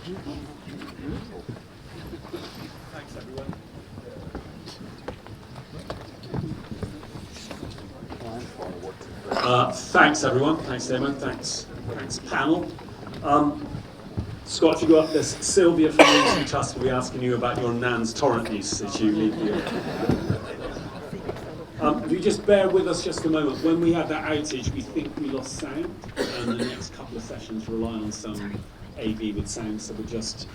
Thanks, everyone. Thanks, everyone. Thanks, Damon. Thanks, panel. Scott, if you go up, there's Sylvia from the Eastern Trust will be asking you about your Nan's torrent use as you leave here. If you just bear with us just a moment, when we had that outage, we think we lost sound, and the next couple of sessions rely on some AV with sound, so we're just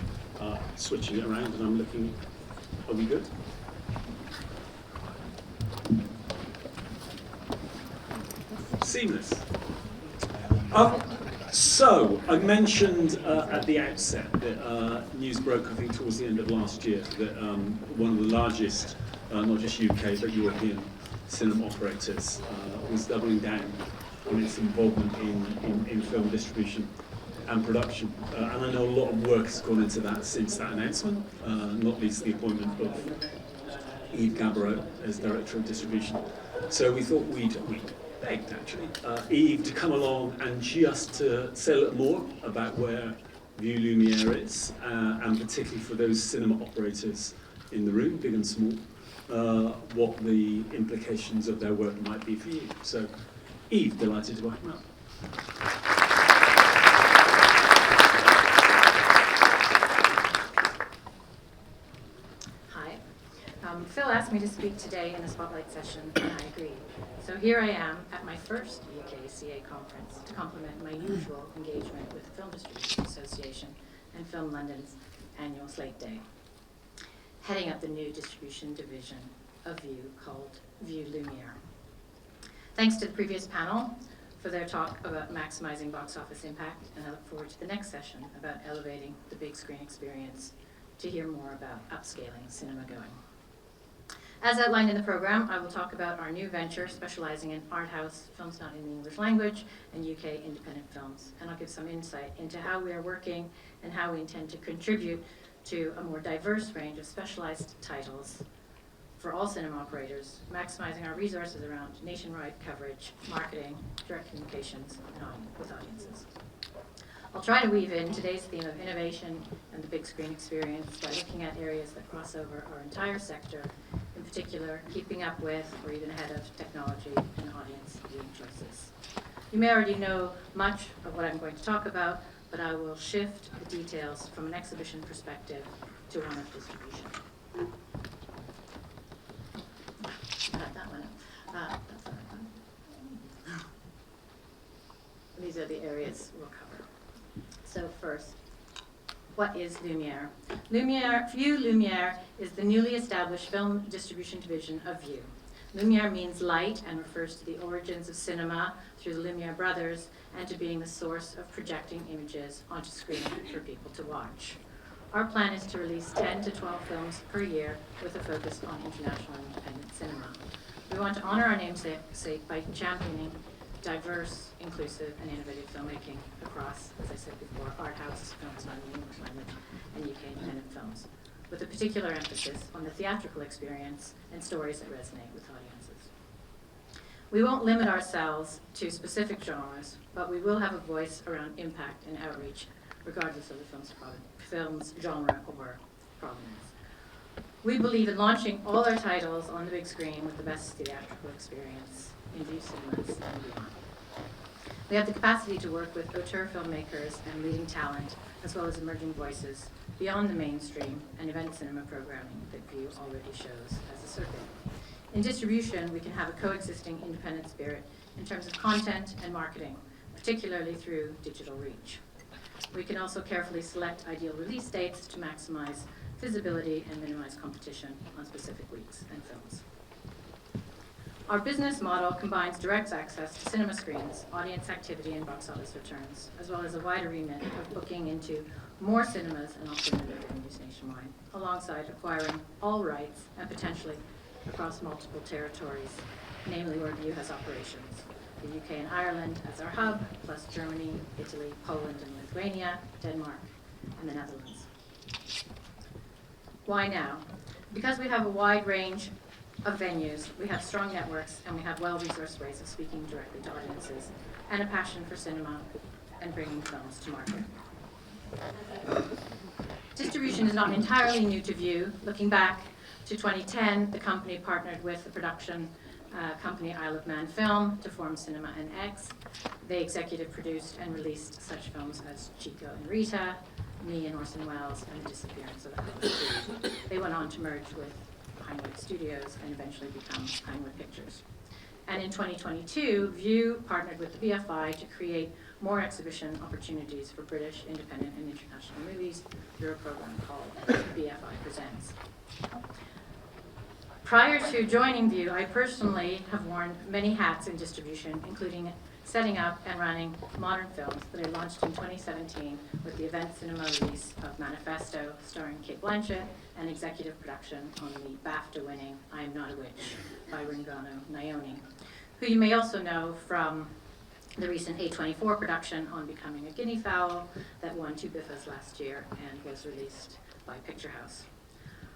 switching it around, and I'm looking, are we good? Seamless. So, I mentioned at the outset that news broke, I think, towards the end of last year, that one of the largest, not just UK, but European cinema operators was doubling down on its involvement in film distribution and production. And I know a lot of work has gone into that since that announcement, not least the appointment of Yves Gabarot as Director of Distribution. So we thought we begged, actually, Yves to come along and just to say a little more about where Vue Lumiere is, and particularly for those cinema operators in the room, big and small, what the implications of their work might be for you. So, Yves, delighted to welcome up. Phil asked me to speak today in the Spotlight session, and I agreed. So here I am at my first UKCA conference to complement my usual engagement with the Film Distribution Association and Film London's annual Slate Day, heading up the new distribution division of Vue called Vue Lumiere. Thanks to the previous panel for their talk about maximizing box office impact, and I look forward to the next session about elevating the big screen experience to hear more about upscaling cinema going. As outlined in the program, I will talk about our new venture specializing in art house films not in the English language and UK independent films. And I'll give some insight into how we are working and how we intend to contribute to a more diverse range of specialized titles for all cinema operators, maximizing our resources around nationwide coverage, marketing, direct communications, and with audiences. I'll try to weave in today's theme of innovation and the big screen experience by looking at areas that cross over our entire sector, in particular, keeping up with or even ahead of technology and audience viewing choices. You may already know much of what I'm going to talk about, but I will shift the details from an exhibition perspective to one of distribution. That one. That's the right one. These are the areas we'll cover. So first, what is Lumiere? Vue Lumiere is the newly established film distribution division of Vue. Lumiere means light and refers to the origins of cinema through the Lumiere brothers and to being the source of projecting images onto screen for people to watch. Our plan is to release 10 to 12 films per year with a focus on international and independent cinema. We want to honor our namesake by championing diverse, inclusive, and innovative filmmaking across, as I said before, art house films not in the English language and UK independent films, with a particular emphasis on the theatrical experience and stories that resonate with audiences. We won't limit ourselves to specific genres, but we will have a voice around impact and outreach, regardless of the film's genre or provenance. We believe in launching all our titles on the big screen with the best theatrical experience in Vue cinemas and beyond. We have the capacity to work with auteur filmmakers and leading talent, as well as emerging voices beyond the mainstream and event cinema programming that Vue already shows as a circuit. In distribution, we can have a coexisting independent spirit in terms of content and marketing, particularly through digital reach. We can also carefully select ideal release dates to maximize visibility and minimize competition on specific weeks and films. Our business model combines direct access to cinema screens, audience activity, and box office returns, as well as a wider remit of booking into more cinemas and alternative venues nationwide, alongside acquiring all rights and potentially across multiple territories, namely where Vue has operations. The UK and Ireland as our hub, plus Germany, Italy, Poland, and Lithuania, Denmark, and the Netherlands. Why now? Because we have a wide range of venues, we have strong networks, and we have well-resourced ways of speaking directly to audiences, and a passion for cinema and bringing films to market. Distribution is not entirely new to Vue. Looking back to 2010, the company partnered with the production company Isle of Man Film to form Cinema NX. They executive produced and released such films as Chico and Rita, Me and Orson Welles, and The Disappearance of Alice Reed. They went on to merge with Pinewood Studios and eventually become Pinewood Pictures. And in 2022, Vue partnered with the BFI to create more exhibition opportunities for British, independent, and international movies through a program called BFI Presents. Prior to joining Vue, I personally have worn many hats in distribution, including setting up and running modern films that I launched in 2017 with the event cinema release of Manifesto, starring Kate Blanchett, and executive production on the BAFTA-winning I Am Not a Witch by Ringano Nayoni, who you may also know from the recent A24 production on Becoming a Guinea Fowl that won 2 BIFAs last year and was released by Picture House.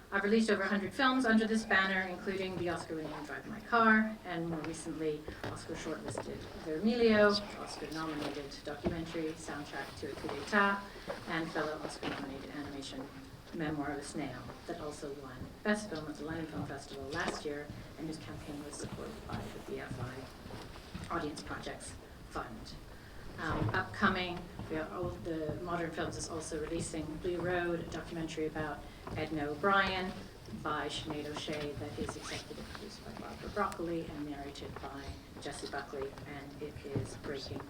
I've released over 100 films under this banner, including the Oscar-winning Drive My Car, and more recently, Oscar shortlisted Vermilio, Oscar-nominated documentary Soundtrack to a Coup d'etat, and fellow Oscar-nominated animation Memoir of a Snail, that also won Best Film at the London Film Festival last year, and whose campaign was supported by the BFI Audience Projects Fund. Upcoming, the Modern Films is also releasing Blue Road, a documentary about Edna O'Brien by Sinead O'Shea that is executive produced by Barbara Broccoli and narrated by Jessie Buckley, and it is breaking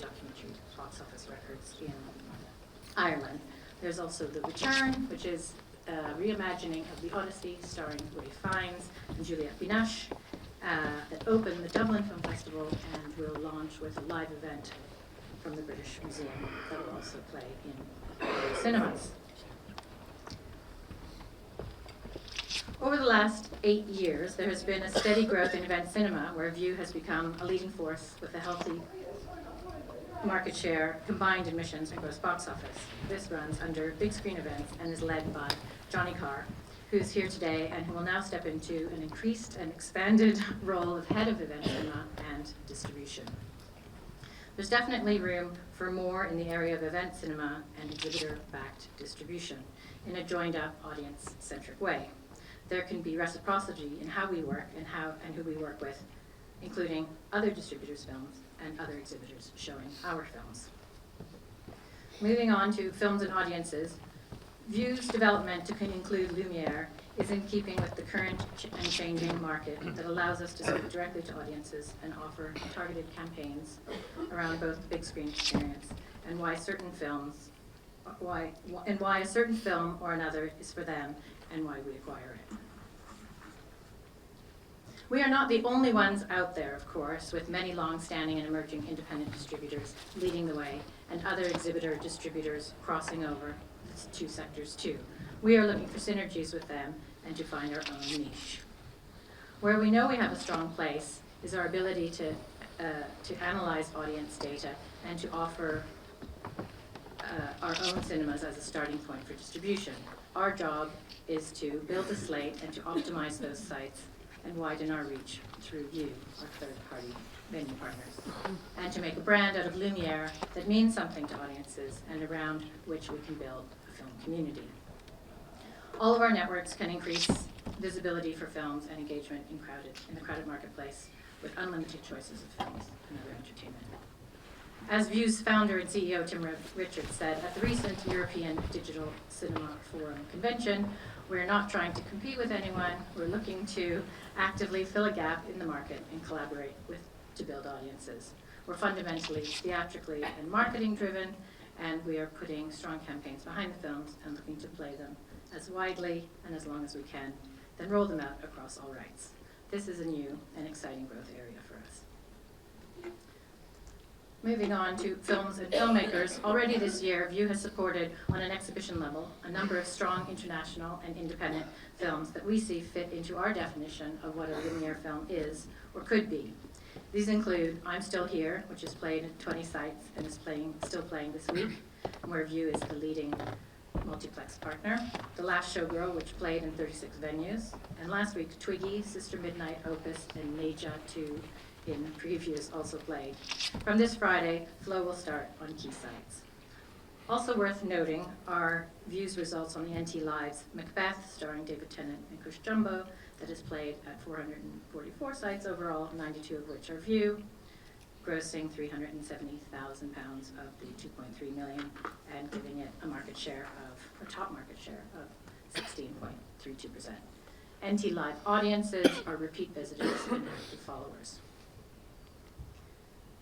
documentary box office records in Ireland. There's also The Return, which is a reimagining of The Odyssey, starring Ray Fiennes and Juliette Binoche, that opened the Dublin Film Festival and will launch with a live event from the British Museum that will also play in cinemas. Over the last 8 years, there has been a steady growth in event cinema, where Vue has become a leading force with a healthy market share, combined admissions, and gross box office. This runs under Big Screen Events and is led by Johnny Carr, who is here today and who will now step into an increased and expanded role of head of event cinema and distribution. There's definitely room for more in the area of event cinema and exhibitor-backed distribution in a joined-up, audience-centric way. There can be reciprocity in how we work and who we work with, including other distributors' films and other exhibitors showing our films. Moving on to films and audiences, Vue's development to include Lumiere is in keeping with the current and changing market that allows us to speak directly to audiences and offer targeted campaigns around both the big screen experience and why a certain film or another is for them and why we acquire it. We are not the only ones out there, of course, with many long-standing and emerging independent distributors leading the way and other exhibitor distributors crossing over the 2 sectors too. We are looking for synergies with them and to find our own niche. Where we know we have a strong place is our ability to analyze audience data and to offer our own cinemas as a starting point for distribution. Our job is to build a slate and to optimize those sites and widen our reach through Vue, our third-party venue partners, and to make a brand out of Lumiere that means something to audiences and around which we can build a film community. All of our networks can increase visibility for films and engagement in the crowded marketplace with unlimited choices of films and other entertainment. As Vue's founder and CEO Tim Richards said at the recent European Digital Cinema Forum convention, we're not trying to compete with anyone, we're looking to actively fill a gap in the market and collaborate to build audiences. We're fundamentally theatrically and marketing driven, and we are putting strong campaigns behind the films and looking to play them as widely and as long as we can, then roll them out across all rights. This is a new and exciting growth area for us. Moving on to films and filmmakers, already this year, Vue has supported, on an exhibition level, a number of strong international and independent films that we see fit into our definition of what a Lumiere film is or could be. These include I'm Still Here, which is played at 20 sites and is still playing this week, where Vue is the leading multiplex partner. The Last Showgirl, which played in 36 venues. And last week, Twiggy, Sister Midnight, Opus, and Neja 2 in previews also played. From this Friday, Flow will start on key sites. Also worth noting are Vue's results on the NT Live's Macbeth, starring David Tennant and Cush Jumbo, that is played at 444 sites overall, 92 of which are Vue, grossing £370,000 of the 2.3 million, and giving it a top market share of 16.32%. NT Live audiences are repeat visitors and active followers.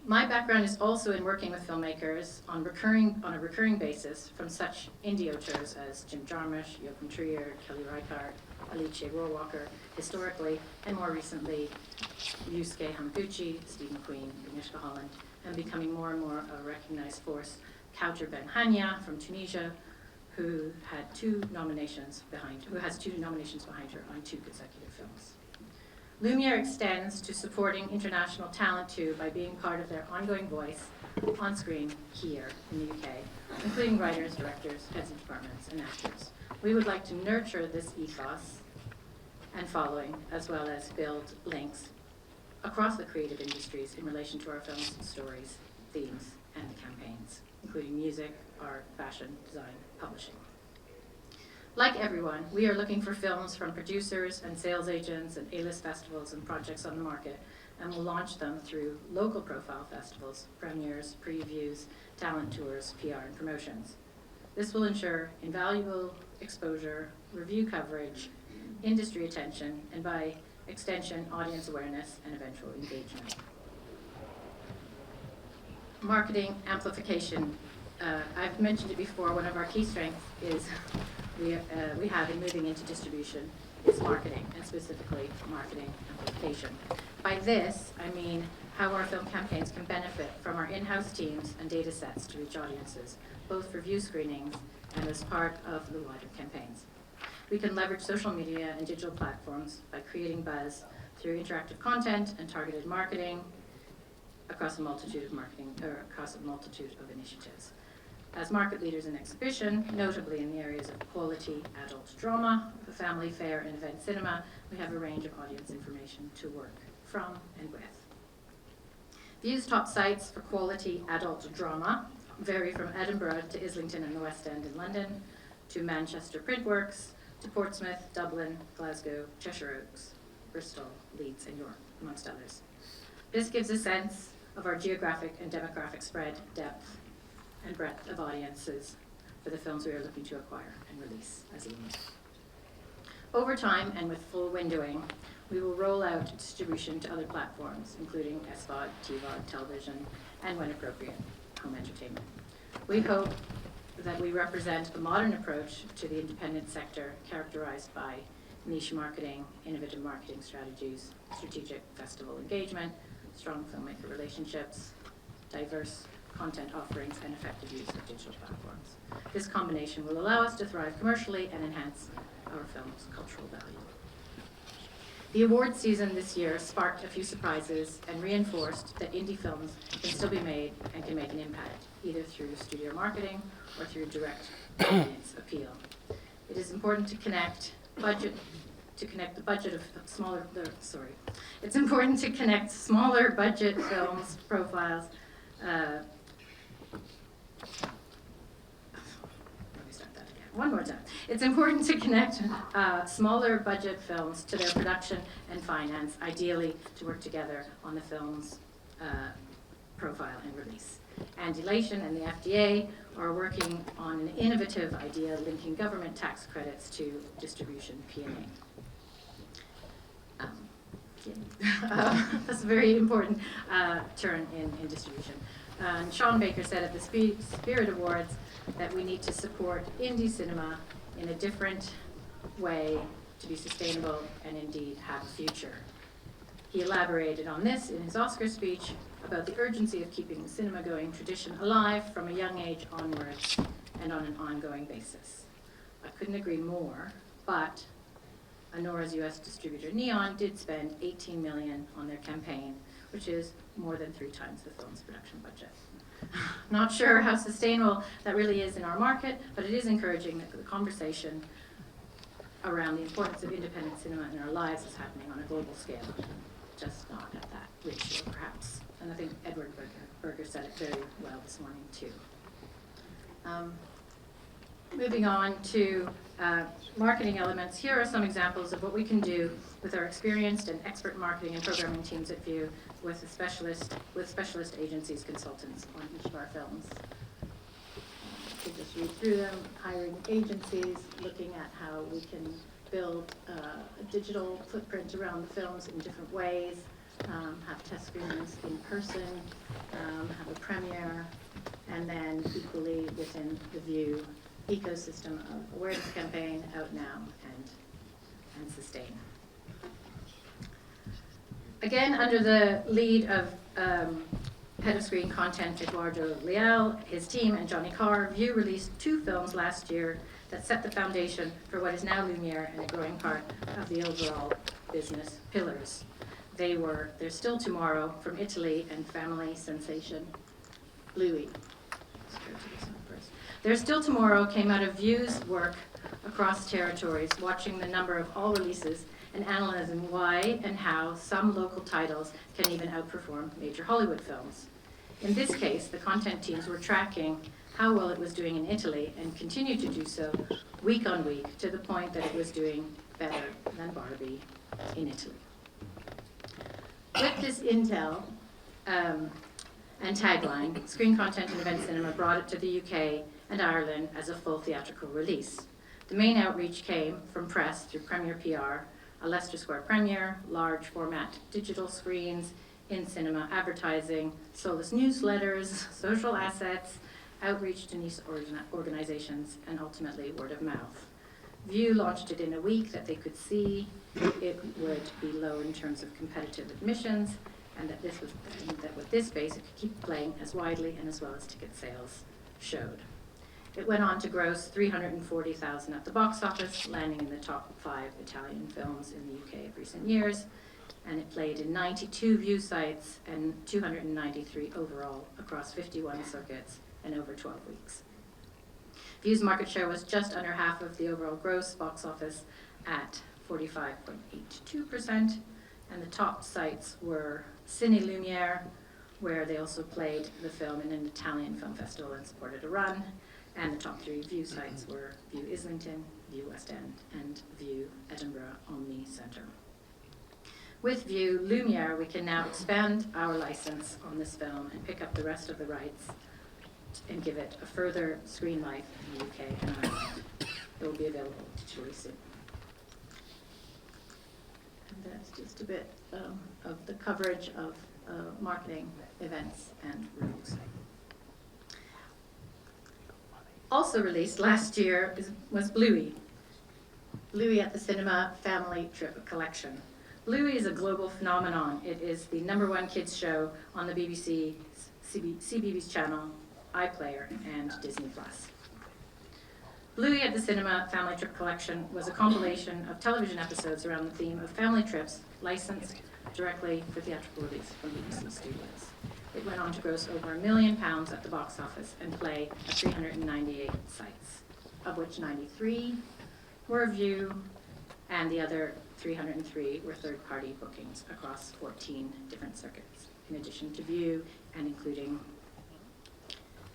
My background is also in working with filmmakers on a recurring basis from such indie auteurs as Jim Jarmusch, Joachim Trier, Kelly Reichardt, Alice Rohrwacher, historically, and more recently, Yusuke Hamaguchi, Steve McQueen, Agnieszka Holland, and becoming more and more a recognized force, Kouter Ben-Hania from Tunisia, who has two nominations behind her on 2 consecutive films. Lumiere extends to supporting international talent too by being part of their ongoing voice on screen here in the UK, including writers, directors, heads of departments, and actors. We would like to nurture this ethos and following, as well as build links across the creative industries in relation to our films, stories, themes, and campaigns, including music, art, fashion, design, publishing. Like everyone, we are looking for films from producers and sales agents and A-list festivals and projects on the market, and will launch them through local profile festivals, premieres, previews, talent tours, PR, and promotions. This will ensure invaluable exposure, review coverage, industry attention, and by extension, audience awareness and eventual engagement. Marketing amplification. I've mentioned it before, one of our key strengths is we have in moving into distribution is marketing, and specifically marketing amplification. By this, I mean how our film campaigns can benefit from our in-house teams and data sets to reach audiences, both for view screenings and as part of the wider campaigns. We can leverage social media and digital platforms by creating buzz through interactive content and targeted marketing across a multitude of initiatives. As market leaders in exhibition, notably in the areas of quality adult drama, family fare, and event cinema, we have a range of audience information to work from and with. Vue's top sites for quality adult drama vary from Edinburgh to Islington and the West End in London, to Manchester Printworks, to Portsmouth, Dublin, Glasgow, Cheshire Oaks, Bristol, Leeds, and York, amongst others. This gives a sense of our geographic and demographic spread, depth, and breadth of audiences for the films we are looking to acquire and release as Lumiere. Over time, and with full windowing, we will roll out distribution to other platforms, including SVOD, TVOD, television, and when appropriate, home entertainment. We hope that we represent a modern approach to the independent sector characterized by niche marketing, innovative marketing strategies, strategic festival engagement, strong filmmaker relationships, diverse content offerings, and effective use of digital platforms. This combination will allow us to thrive commercially and enhance our film's cultural value. The award season this year sparked a few surprises and reinforced that indie films can still be made and can make an impact, either through studio marketing or through direct audience appeal. It is important to connect the budget of smaller, it's important to connect smaller budget films profiles. One more time. It's important to connect smaller budget films to their production and finance, ideally to work together on the film's profile and release. Andy Lation and the FDA are working on an innovative idea linking government tax credits to distribution P&A. That's a very important turn in distribution. Sean Baker said at the Spirit Awards that we need to support indie cinema in a different way to be sustainable and indeed have a future. He elaborated on this in his Oscar speech about the urgency of keeping the cinema-going tradition alive from a young age onwards and on an ongoing basis. I couldn't agree more, but Anora's US distributor Neon did spend $18 million on their campaign, which is more than 3 times the film's production budget. Not sure how sustainable that really is in our market, but it is encouraging that the conversation around the importance of independent cinema in our lives is happening on a global scale, just not at that ratio, perhaps. And I think Edward Berger said it very well this morning, too. Moving on to marketing elements, here are some examples of what we can do with our experienced and expert marketing and programming teams at Vue with specialist agencies, consultants on each of our films. To just read through them, hiring agencies, looking at how we can build a digital footprint around the films in different ways, have test screenings in person, have a premiere, and then equally within the Vue ecosystem of awareness campaign, out now, and sustain. Again, under the lead of Head of Screen Content Eduardo Leal, his team, and Johnny Carr, Vue released 2 films last year that set the foundation for what is now Lumiere and a growing part of the overall business pillars. There's Still Tomorrow from Italy and family sensation Bluey. There's Still Tomorrow came out of Vue's work across territories, watching the number of all releases and analyzing why and how some local titles can even outperform major Hollywood films. In this case, the content teams were tracking how well it was doing in Italy and continued to do so week on week to the point that it was doing better than Barbie in Italy. With this intel and tagline, Screen Content and Event Cinema brought it to the UK and Ireland as a full theatrical release. The main outreach came from press through Premiere PR, a Leicester Square premiere, large format digital screens, in-cinema advertising, Solus newsletters, social assets, outreach to niche organizations, and ultimately word of mouth. Vue launched it in a week that they could see it would be low in terms of competitive admissions, and that with this base it could keep playing as widely and as well as ticket sales showed. It went on to gross $340,000 at the box office, landing in the top 5 Italian films in the UK of recent years, and it played in 92 Vue sites and 293 overall across 51 circuits and over 12 weeks. Vue's market share was just under half of the overall gross box office at 45.82%, and the top sites were Cine Lumiere, where they also played the film in an Italian film festival and supported a run, and the top 3 Vue sites were Vue Islington, Vue West End, and Vue Edinburgh Omni Centre. With Vue Lumiere, we can now expand our license on this film and pick up the rest of the rights and give it a further screen life in the UK and Ireland. It will be available digitally soon. And that's just a bit of the coverage of marketing events and reviews. Also released last year was Bluey. Bluey at the Cinema Family Trip Collection. Bluey is a global phenomenon. It is the #1 kids show on the CBeebies channel, iPlayer, and Disney+. Bluey at the Cinema Family Trip Collection was a compilation of television episodes around the theme of family trips, licensed directly for theatrical release from BBC Studios. It went on to gross over £1 million at the box office and play at 398 sites, of which 93 were Vue, and the other 303 were third-party bookings across 14 different circuits, in addition to Vue and including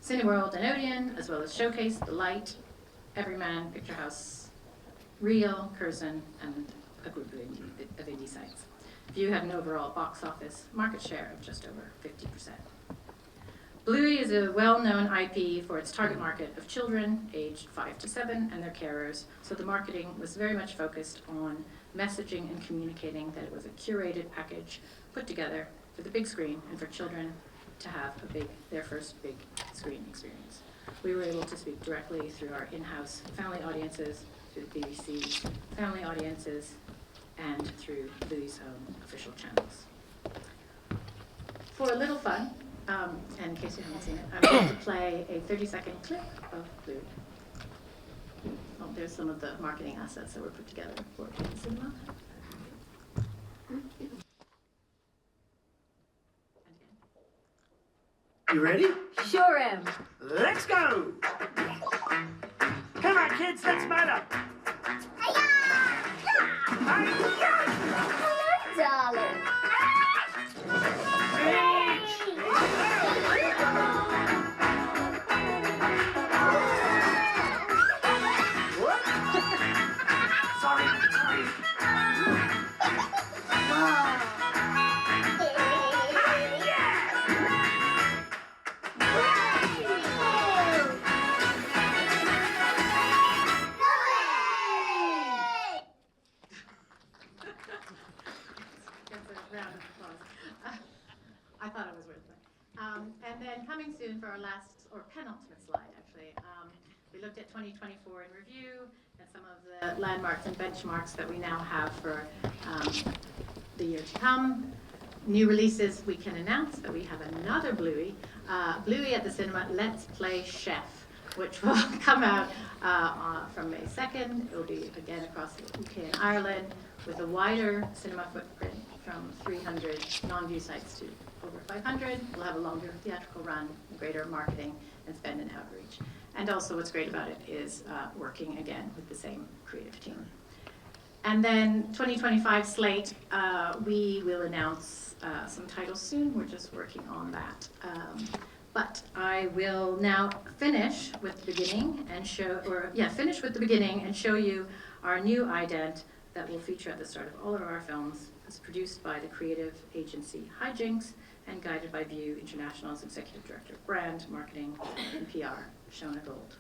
Cineworld and Odeon, as well as Showcase, The Light, Everyman, Picture House, Reel, Curzon, and a group of indie sites. Vue had an overall box office market share of just over 50%. Bluey is a well-known IP for its target market of children aged 5 to 7 and their carers, so the marketing was very much focused on messaging and communicating that it was a curated package put together for the big screen and for children to have their first big screen experience. We were able to speak directly through our in-house family audiences, through the BBC family audiences, and through Bluey's own official channels. For a little fun, and in case you haven't seen it, I'm going to play a 30-second clip of Bluey. Oh, there's some of the marketing assets that were put together for the cinema. You ready? Sure am. Let's go! Come on, kids, let's mount up! Darling. Reach! soon for our last, or penultimate slide, actually. We looked at 2024 in review and some of the landmarks and benchmarks that we now have for the year to come. New releases, we can announce that we have another Bluey. Bluey at the cinema, Let's Play Chef, which will come out from May 2nd. It will be again across the UK and Ireland with a wider cinema footprint from 300 non-view sites to over 500. We'll have a longer theatrical run, greater marketing and spend and outreach. And also what's great about it is working again with the same creative team. And then 2025 slate, we will announce some titles soon. We're just working on that. But I will now finish with the beginning and show you our new ident that will feature at the start of all of our films. It's produced by the creative agency Hijinks and guided by Vue International's Executive Director of Brand, Marketing, and PR, Shona Gold.